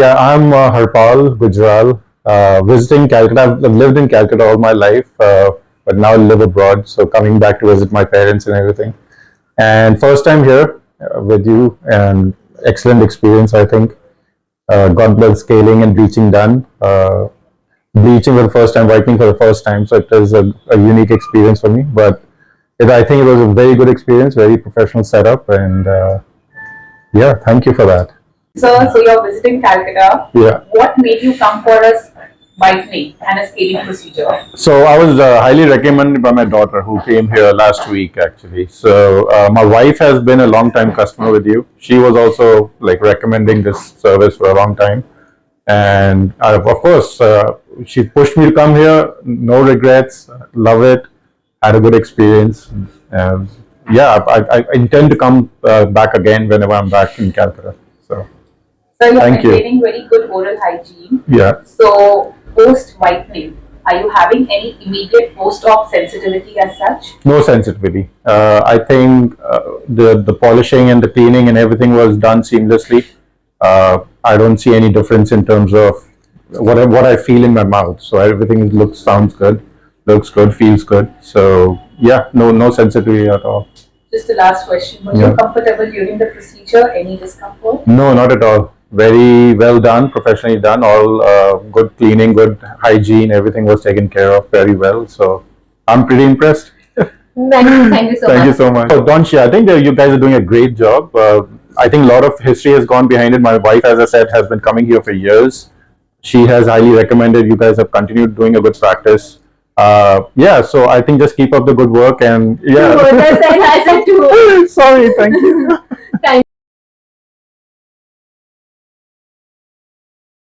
Yeah, I'm Harpal Gujral, visiting Calcutta. I've lived in Calcutta all my life, but now I live abroad. So coming back to visit my parents and everything. And first time here with you, and excellent experience, I think. Got the scaling and bleaching done. Bleaching for the first time, whitening for the first time. So it was a unique experience for me. But I think it was a very good experience, very professional setup, and yeah, thank you for that. So you're visiting Calcutta. Yeah. What made you come for a whitening and a scaling procedure? So I was highly recommended by my daughter who came here last week actually. So my wife has been a long time customer with you. She was also like recommending this service for a long time. And of course, she pushed me to come here. No regrets. Love it. Had a good experience. And yeah, I intend to come back again whenever I'm back in Calcutta. So So you're thank you. maintaining very good oral hygiene. Yeah. So post whitening, are you having any immediate post-op sensitivity as such? No sensitivity. I think the polishing and the cleaning and everything was done seamlessly. I don't see any difference in terms of what I feel in my mouth. So everything sounds good, looks good, feels good. So yeah, no sensitivity at all. Just the last question. Were Yeah. you comfortable during the procedure? Any discomfort? No, not at all. Very well done, professionally done. All good cleaning, good hygiene. Everything was taken care of very well. So I'm pretty impressed. Thank you so Thank much. you so much. So, Dontia, I think that you guys are doing a great job. I think a lot of history has gone behind it. My wife, as I said, has been coming here for years. She has highly recommended. You guys have continued doing a good practice. Yeah, so I think just keep up the good work and yeah. I said too. Sorry, thank you. Thank